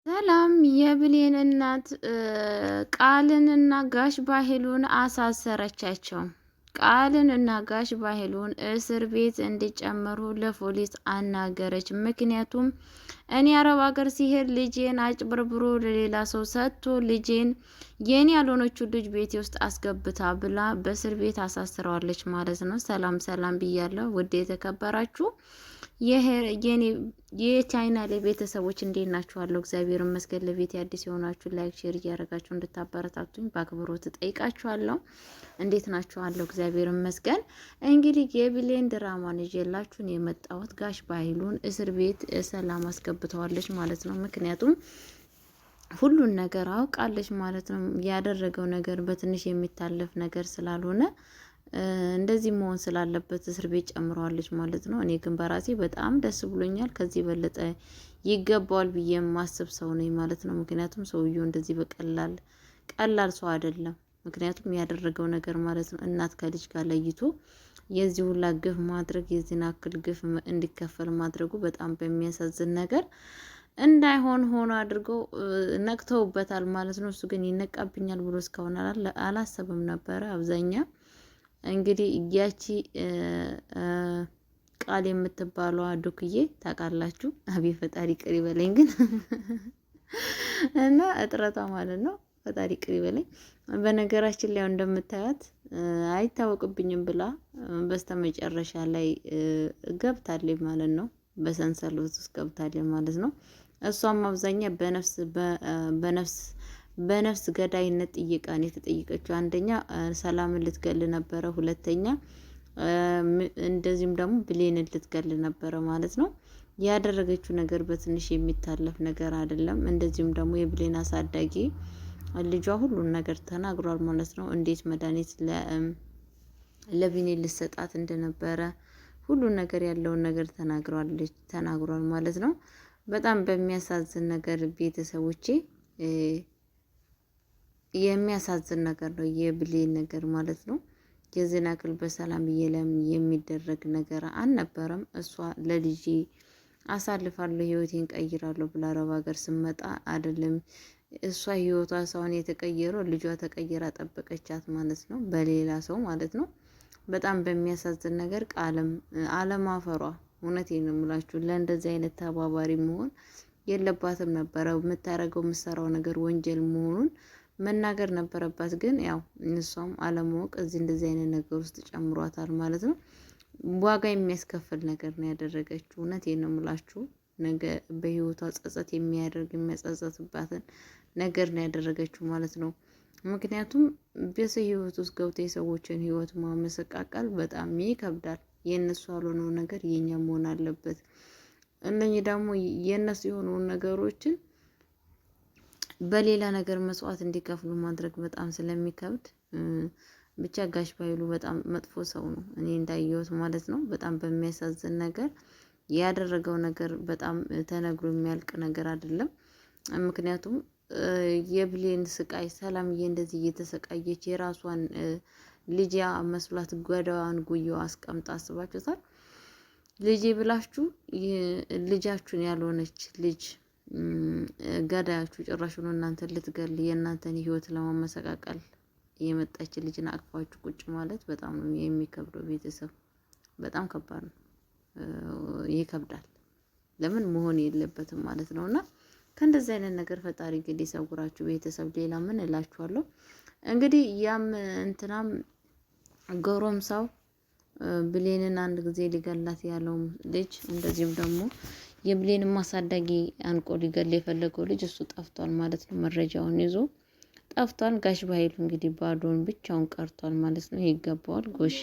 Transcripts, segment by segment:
ሰላም የብሌን እናት ቃልንና ጋሽ ባህሉን አሳሰረቻቸው። ቃልንና ጋሽ ባህሉን እስር ቤት እንዲጨመሩ ለፖሊስ አናገረች። ምክንያቱም እኔ አረብ ሀገር ሲሄድ ልጄን አጭበርብሮ ለሌላ ሰው ሰጥቶ ልጄን የኔ ያልሆነችው ልጅ ቤቴ ውስጥ አስገብታ ብላ በእስር ቤት አሳስረዋለች ማለት ነው። ሰላም ሰላም ብያለሁ ውድ የተከበራችሁ የቻይና ላይ ቤተሰቦች እንዴት ናችኋለሁ? እግዚአብሔር ይመስገን። ለቤት አዲስ የሆናችሁ ላይክ ሼር እያደረጋችሁ እንድታበረታቱኝ በአክብሮት እጠይቃችኋለሁ። እንዴት ናችኋለሁ? እግዚአብሔር ይመስገን። እንግዲህ የብሌን ድራማን ይዤላችሁ የመጣሁት ጋሽ ባህሉን እስር ቤት ሰላም አስገብተዋለች ማለት ነው። ምክንያቱም ሁሉን ነገር አውቃለች ማለት ነው። ያደረገው ነገር በትንሽ የሚታለፍ ነገር ስላልሆነ እንደዚህ መሆን ስላለበት እስር ቤት ጨምረዋለች ማለት ነው። እኔ ግን በራሴ በጣም ደስ ብሎኛል። ከዚህ በለጠ ይገባዋል ብዬ የማስብ ሰው ነኝ ማለት ነው። ምክንያቱም ሰውየው እንደዚህ ቀላል ሰው አይደለም። ምክንያቱም ያደረገው ነገር ማለት ነው እናት ከልጅ ጋር ለይቶ የዚህ ሁላ ግፍ ማድረግ የዚህን አክል ግፍ እንዲከፈል ማድረጉ በጣም በሚያሳዝን ነገር እንዳይሆን ሆኖ አድርገው ነቅተውበታል ማለት ነው። እሱ ግን ይነቃብኛል ብሎ እስካሁን አላሰብም ነበረ። አብዛኛ እንግዲህ ያቺ ቃል የምትባለው ዱክዬ ታውቃላችሁ። አቤት ፈጣሪ ቅሪ በለኝ ግን እና እጥረቷ ማለት ነው። ፈጣሪ ቅሪ በለኝ። በነገራችን ላይ እንደምታዩት አይታወቅብኝም ብላ በስተመጨረሻ ላይ ገብታለች ማለት ነው። በሰንሰለት ውስጥ ገብታለች ማለት ነው። እሷም አብዛኛ በነፍስ ገዳይነት ጥይቃን የተጠየቀችው አንደኛ ሰላምን ልትገል ነበረ፣ ሁለተኛ እንደዚህም ደግሞ ብሌንን ልትገል ነበረ ማለት ነው። ያደረገችው ነገር በትንሽ የሚታለፍ ነገር አይደለም። እንደዚሁም ደግሞ የብሌን አሳዳጊ ልጇ ሁሉን ነገር ተናግሯል ማለት ነው። እንዴት መድኃኒት ለቢኔ ልሰጣት እንደነበረ ሁሉን ነገር ያለውን ነገር ተናግሯል ማለት ነው። በጣም በሚያሳዝን ነገር ቤተሰቦቼ የሚያሳዝን ነገር ነው የብሌን ነገር ማለት ነው። የዚህን ያክል በሰላም የሚደረግ ነገር አልነበረም። እሷ ለልጄ አሳልፋለሁ ህይወቴን ቀይራለሁ ብላ አረብ ሀገር ስመጣ አይደለም እሷ ህይወቷ ሳይሆን የተቀየረው ልጇ ተቀይራ ጠበቀቻት ማለት ነው፣ በሌላ ሰው ማለት ነው። በጣም በሚያሳዝን ነገር ቃልም አለማፈሯ፣ እውነቴን ነው የምላችሁ፣ ለእንደዚህ አይነት ተባባሪ መሆን የለባትም ነበረ። የምታረገው የምትሰራው ነገር ወንጀል መሆኑን መናገር ነበረባት። ግን ያው እሷም አለማወቅ እዚህ እንደዚህ አይነት ነገር ውስጥ ጨምሯታል ማለት ነው። ዋጋ የሚያስከፍል ነገር ነው ያደረገችው። እውነቴን ነው የምላችሁ፣ ነገ በህይወቷ ጸጸት የሚያጸጸትባትን ነገር ነው ያደረገችው ማለት ነው። ምክንያቱም በሰው ህይወት ውስጥ ገብቶ የሰዎችን ህይወት ማመሰቃቀል በጣም ይከብዳል። የእነሱ ያልሆነው ነገር የኛ መሆን አለበት። እነኚህ ደግሞ የእነሱ የሆነውን ነገሮችን በሌላ ነገር መስዋዕት እንዲከፍሉ ማድረግ በጣም ስለሚከብድ ብቻ ጋሽ ባህሉ በጣም መጥፎ ሰው ነው፣ እኔ እንዳየሁት ማለት ነው። በጣም በሚያሳዝን ነገር ያደረገው ነገር በጣም ተነግሮ የሚያልቅ ነገር አይደለም። ምክንያቱም የብሌን ስቃይ ሰላምዬ እንደዚህ እየተሰቃየች የራሷን ልጅ መስሏት ጓዳዋን ጉያዋ አስቀምጣ አስባችሁታል? ልጄ ብላችሁ ልጃችሁን ያልሆነች ልጅ ገዳያችሁ ጭራሽ ነው እናንተን ልትገል የእናንተን ህይወት ለማመሰቃቀል የመጣች ልጅን አቅፋችሁ ቁጭ ማለት በጣም ነው የሚከብደው። ቤተሰብ በጣም ከባድ ነው፣ ይከብዳል። ለምን መሆን የለበትም ማለት ነውና ከእንደዚህ አይነት ነገር ፈጣሪ እንግዲህ ይሰውራችሁ ቤተሰብ። ሌላ ምን እላችኋለሁ? እንግዲህ ያም እንትናም ጎረምሳው ብሌንን አንድ ጊዜ ሊገላት ያለው ልጅ እንደዚሁም ደግሞ የብሌን ማሳዳጊ አንቆ ሊገል የፈለገው ልጅ እሱ ጠፍቷል ማለት ነው። መረጃውን ይዞ ጠፍቷል። ጋሽ ባህሉ እንግዲህ ባዶን ብቻውን ቀርቷል ማለት ነው። ይገባዋል። ጎሺ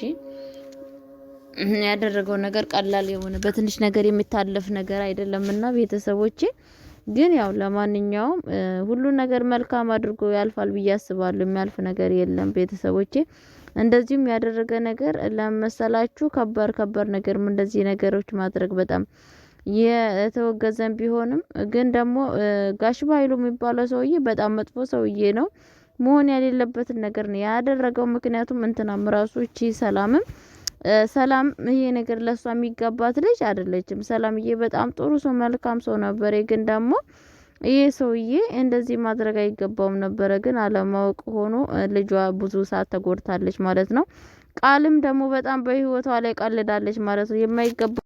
ያደረገው ነገር ቀላል የሆነ በትንሽ ነገር የሚታለፍ ነገር አይደለምና ቤተሰቦቼ ግን ያው ለማንኛውም ሁሉ ነገር መልካም አድርጎ ያልፋል ብዬ አስባለሁ። የሚያልፍ ነገር የለም ቤተሰቦቼ። እንደዚሁም ያደረገ ነገር ለመሰላችሁ ከባድ ነገር እንደዚህ ነገሮች ማድረግ በጣም የተወገዘን ቢሆንም ግን ደግሞ ጋሽ ባህሉ የሚባለው ሰውዬ በጣም መጥፎ ሰውዬ ነው። መሆን የሌለበትን ነገር ነው ያደረገው። ምክንያቱም እንትናም ራሱ እቺ ሰላም ይሄ ነገር ለሷ የሚገባት ልጅ አይደለችም። ሰላምዬ በጣም ጥሩ ሰው መልካም ሰው ነበር። ግን ደግሞ ይሄ ሰውዬ እንደዚህ ማድረግ አይገባውም ነበረ፣ ግን አለማወቅ ሆኖ ልጇ ብዙ ሰዓት ተጎድታለች ማለት ነው። ቃልም ደግሞ በጣም በህይወቷ ላይ ቀልዳለች ማለት ነው። የማይገባ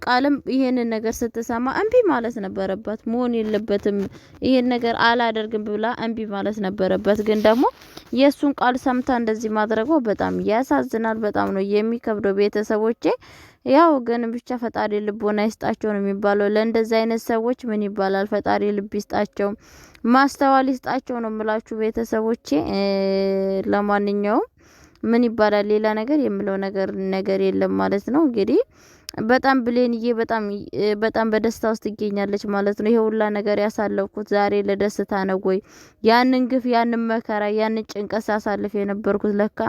ቃልም ይሄንን ነገር ስትሰማ እምቢ ማለት ነበረባት። መሆን የለበትም ይሄን ነገር አላደርግም ብላ እምቢ ማለት ነበረበት። ግን ደግሞ የእሱን ቃል ሰምታ እንደዚህ ማድረጓ በጣም ያሳዝናል። በጣም ነው የሚከብደው ቤተሰቦቼ። ያው ግን ብቻ ፈጣሪ ልቦና ይስጣቸው ነው የሚባለው። ለእንደዚህ አይነት ሰዎች ምን ይባላል? ፈጣሪ ልብ ይስጣቸው፣ ማስተዋል ይስጣቸው ነው የምላችሁ ቤተሰቦቼ። ለማንኛውም ምን ይባላል? ሌላ ነገር የምለው ነገር የለም ማለት ነው እንግዲህ በጣም ብሌንዬ በጣም በደስታ ውስጥ ትገኛለች ማለት ነው። ይሄ ሁላ ነገር ያሳለፍኩት ዛሬ ለደስታ ነው ወይ? ያንን ግፍ፣ ያንን መከራ፣ ያንን ጭንቀት ሳሳልፍ የነበርኩት ለካ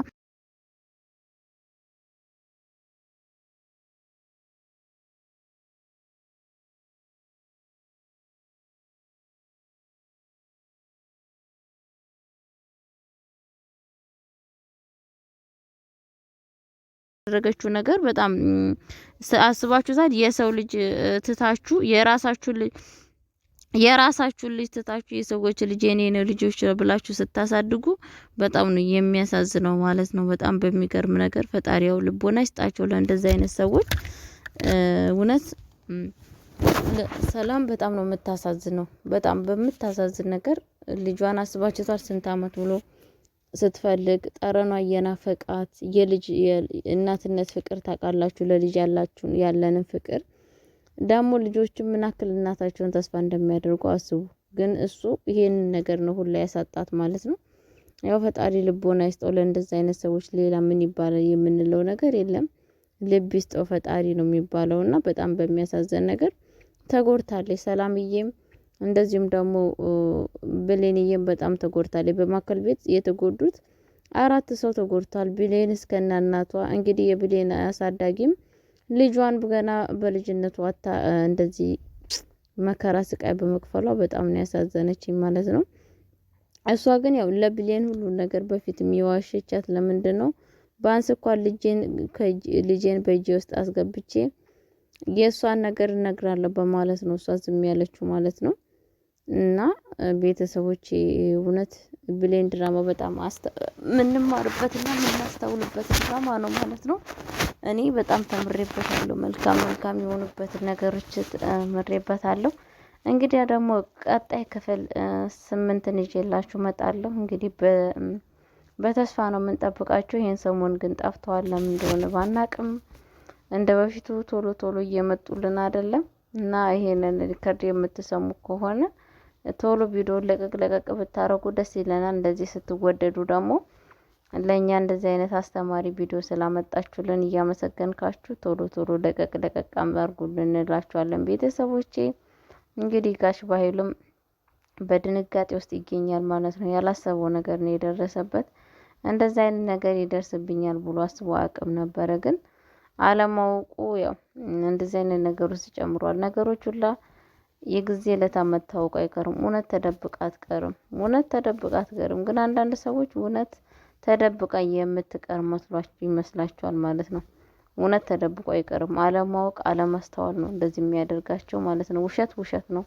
ያደረገችው ነገር በጣም አስባችሁታል? የሰው ልጅ ትታችሁ የራሳችሁን ልጅ ትታችሁ የሰዎች ልጅ የኔ ነው ልጆች ብላችሁ ስታሳድጉ በጣም ነው የሚያሳዝነው ማለት ነው። በጣም በሚገርም ነገር ፈጣሪያው ልቦና ይስጣቸው ለእንደዚህ አይነት ሰዎች። እውነት ሰላም በጣም ነው የምታሳዝነው። በጣም በምታሳዝን ነገር ልጇን አስባችሁታል? ስንት አመት ብሎ ስትፈልግ ጠረኗ እየናፈቃት የልጅ እናትነት ፍቅር ታውቃላችሁ፣ ለልጅ ያለንን ፍቅር ደግሞ ልጆችም ምን ያክል እናታቸውን ተስፋ እንደሚያደርጉ አስቡ። ግን እሱ ይሄንን ነገር ነው ሁላ ያሳጣት ማለት ነው። ያው ፈጣሪ ልቦና ይስጠው ለእንደዚህ አይነት ሰዎች። ሌላ ምን ይባላል የምንለው ነገር የለም። ልብ ይስጠው ፈጣሪ ነው የሚባለው። እና በጣም በሚያሳዝን ነገር ተጎድታለች ሰላምዬም እንደዚሁም ደግሞ ብሌንዬም በጣም ተጎድታለች። በማከል ቤት የተጎዱት 4 ሰው ተጎድቷል። ብሌን እስከነ እናቷ እንግዲህ የብሌን አሳዳጊም ልጇን ገና በልጅነቷ እንደዚህ መከራ ስቃይ በመክፈሏ በጣም ነው ያሳዘነችኝ ማለት ነው። እሷ ግን ያው ለብሌን ሁሉ ነገር በፊት የሚዋሸቻት ለምንድን ነው? ባንስ እንኳን ልጄን በእጄ ውስጥ አስገብቼ የእሷን ነገር እነግራለሁ በማለት ነው እሷ ዝም ያለችው ማለት ነው። እና ቤተሰቦች እውነት ብሌን ድራማ በጣም የምንማርበትና የምናስተውልበት ድራማ ነው ማለት ነው። እኔ በጣም ተምሬበታለሁ። መልካም የሆኑበትን ነገሮች ተምሬበታለሁ። እንግዲህ ደግሞ ቀጣይ ክፍል 8ን ይዤላችሁ እመጣለሁ። እንግዲህ በተስፋ ነው የምንጠብቃቸው። ይሄን ሰሞን ግን ጠፍተዋል። ለምን እንደሆነ ባናቅም እንደ በፊቱ ቶሎ እየመጡልን አይደለም። እና ይሄንን ሪከርድ የምትሰሙ ከሆነ ቶሎ ቪዲዮ ለቀቅ ብታረጉ ደስ ይለናል። እንደዚህ ስትወደዱ ደግሞ ለኛ እንደዚህ አይነት አስተማሪ ቪዲዮ ስላመጣችሁልን እያመሰገንካችሁ ቶሎ ለቀቅ አድርጉልን እንላችኋለን ቤተሰቦቼ። እንግዲህ ጋሽ ባይሉም በድንጋጤ ውስጥ ይገኛል ማለት ነው። ያላሰበው ነገር ነው የደረሰበት። እንደዚህ አይነት ነገር ይደርስብኛል ብሎ አስቦ አያውቅም ነበረ። ግን አለማወቁ ያው እንደዚህ አይነት ነገር ውስጥ ጨምሯል። ነገሮች ሁላ የጊዜ ዕለት መታወቁ አይቀርም። እውነት ተደብቃ አትቀርም። ግን አንዳንድ ሰዎች እውነት ተደብቃ የምትቀር ይመስላችኋል ማለት ነው። እውነት ተደብቆ አይቀርም። አለማወቅ፣ አለማስተዋል ነው እንደዚህ የሚያደርጋቸው ማለት ነው። ውሸት ነው።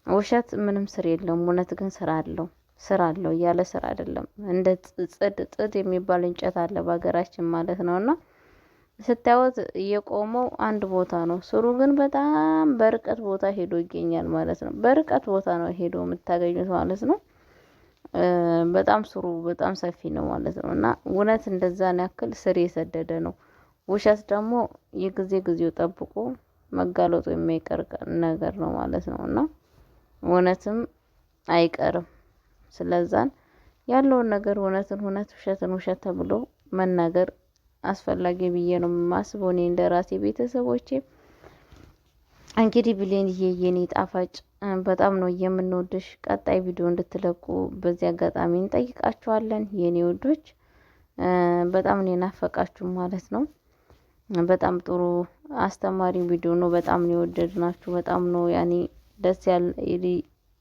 ውሸት ምንም ስር የለውም። እውነት ግን ስራ አለው ያለ ስራ አይደለም። እንደ ጥድ የሚባል እንጨት አለ በሀገራችን ማለት ነው። እና ስታዩት የቆመው አንድ ቦታ ነው። ስሩ ግን በጣም በርቀት ቦታ ሄዶ ይገኛል ማለት ነው። በርቀት ቦታ ነው ሄዶ የምታገኙት ማለት ነው። በጣም ስሩ በጣም ሰፊ ነው ማለት ነው። እና እውነት እንደዛን ያክል ስር የሰደደ ነው። ውሸት ደግሞ ጊዜው ጠብቆ መጋለጡ የማይቀር ነገር ነው ማለት ነው። እና እውነትም አይቀርም። ስለዛን ያለውን ነገር እውነትን ውሸትን ውሸት ተብሎ መናገር አስፈላጊ ብዬ ነው የማስበው እኔ እንደራሴ ቤተሰቦቼ። እንግዲህ ብሌንዬ የኔ ጣፋጭ በጣም ነው የምንወድሽ። ቀጣይ ቪዲዮ እንድትለቁ በዚህ አጋጣሚ እንጠይቃችኋለን የኔ ውዶች። በጣም ነው የናፈቃችሁ ማለት ነው። በጣም ጥሩ አስተማሪ ቪዲዮ ነው። በጣም ነው የወደድናችሁ። በጣም ነው ያኔ ደስ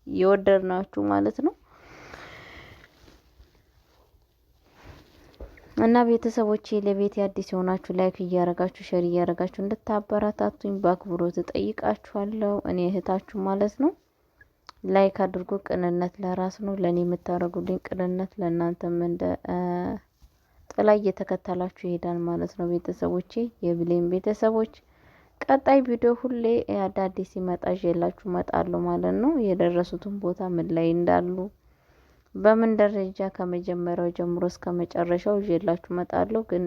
የወደድናችሁ ማለት ነው። እና ቤተሰቦቼ ለቤት አዲስ የሆናችሁ ላይክ እያረጋችሁ ሼር እያረጋችሁ እንድታበረታቱኝ በአክብሮት እጠይቃችኋለሁ። እኔ እህታችሁ ማለት ነው። ላይክ አድርጎ ቅንነት ለራስ ነው። ለእኔ የምታደርጉልኝ ቅንነት ለእናንተም እንደ ጥላ እየተከተላችሁ ይሄዳል ማለት ነው። ቤተሰቦቼ የብሌን ቤተሰቦች ቀጣይ ቪዲዮ ሁሌ አዳዲስ ሲመጣ ይዤላችሁ እመጣለሁ ማለት ነው። የደረሱትን ቦታ ምን ላይ እንዳሉ በምን ደረጃ ከመጀመሪያው ጀምሮ እስከ መጨረሻው ይዤላችሁ እመጣለሁ። ግን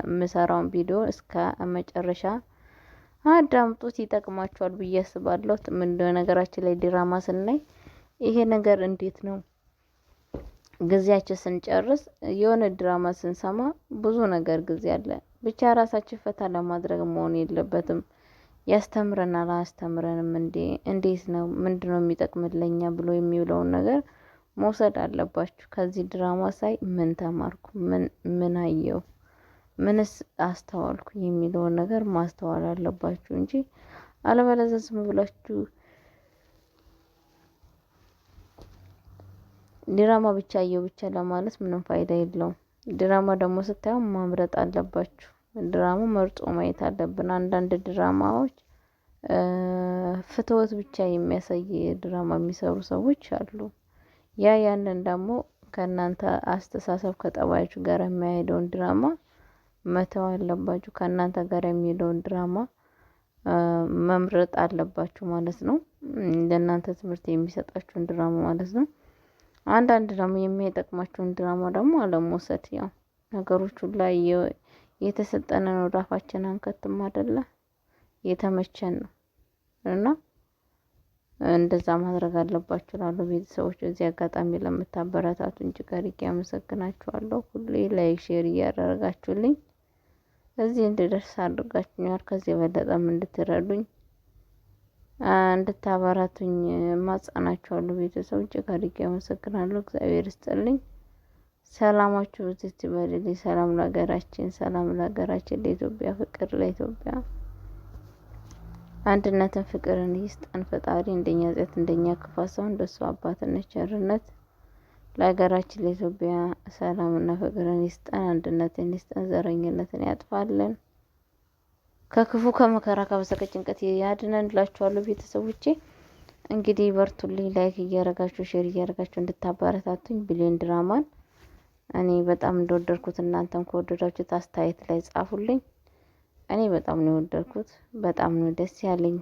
የምሰራውን ቪዲዮ እስከ መጨረሻ አዳምጡት፣ ይጠቅማችኋል ብዬ አስባለሁ። ምንድነው ነገራችን ላይ ድራማ ስናይ ይሄ ነገር እንዴት ነው ጊዜያችን ስንጨርስ የሆነ ድራማ ስንሰማ ብዙ ነገር ጊዜ አለ። ብቻ ራሳችን ፈታ ለማድረግ መሆን የለበትም። ያስተምረናል አያስተምረንም እንዴት ነው ምንድነው የሚጠቅምልኛ ብሎ የሚውለውን ነገር መውሰድ አለባችሁ። ከዚህ ድራማ ሳይ ምን ተማርኩ፣ ምን አየው፣ ምንስ አስተዋልኩ የሚለውን ነገር ማስተዋል አለባችሁ እንጂ አለበለዚያ ዝም ብላችሁ ድራማ ብቻ አየው ብቻ ለማለት ምንም ፋይዳ የለውም። ድራማ ደግሞ ስታዩ ማምረጥ አለባችሁ። ድራማ መርጦ ማየት አለብን። አንዳንድ ድራማዎች ፍትወት ብቻ የሚያሳይ ድራማ የሚሰሩ ሰዎች አሉ። ያንን ደግሞ ከእናንተ አስተሳሰብ ከጠባያችሁ ጋር የሚያሄደውን ድራማ መተው አለባችሁ። ከእናንተ ጋር የሚሄደውን ድራማ መምረጥ አለባችሁ ማለት ነው። ለእናንተ ትምህርት የሚሰጣችሁን ድራማ ማለት ነው። አንዳንድ ደግሞ የሚጠቅማችሁን ድራማ ደግሞ አለመውሰድ። ያው ነገሮቹ ላይ የተሰጠንን ወደ አፋችን አንከትም አይደለ? የተመቸን ነው እና እንደዛ ማድረግ አለባችሁ እላለሁ። ቤተሰቦች በዚህ አጋጣሚ ለምታበረታቱኝ እጅግ አድርጌ አመሰግናችኋለሁ። ሁሌ ላይክ ሼር እያደረጋችሁልኝ እዚህ እንድደርስ አድርጋችሁኛል። ከዚህ የበለጠም እንድትረዱኝ እንድታበረቱኝ ማጸናችኋለሁ። ቤተሰብ እጅግ አድርጌ አመሰግናለሁ። እግዚአብሔር ይስጥልኝ። ሰላማችሁ ብዝት ይበልልኝ። ሰላም ለሀገራችን፣ ሰላም ለሀገራችን፣ ለኢትዮጵያ ፍቅር ለኢትዮጵያ አንድነትን ፍቅርን ይስጠን ፈጣሪ። እንደኛ ጸት እንደኛ ክፋት ሰው እንደሱ አባትነት ቸርነት ለሀገራችን ለኢትዮጵያ ሰላምና ፍቅርን ይስጠን፣ አንድነትን ይስጠን፣ ዘረኝነትን ያጥፋልን፣ ከክፉ ከመከራ ከበሰቀ ጭንቀት ያድነን እላችኋለሁ። ቤተሰቦቼ እንግዲህ በርቱልኝ። ላይክ እያረጋችሁ ሼር እያረጋችሁ እንድታበረታቱኝ ብሌን ድራማን እኔ በጣም እንደወደድኩት እናንተም ከወደዳችሁት አስተያየት ላይ ጻፉልኝ። እኔ በጣም ነው የወደድኩት። በጣም ነው ደስ ያለኝ።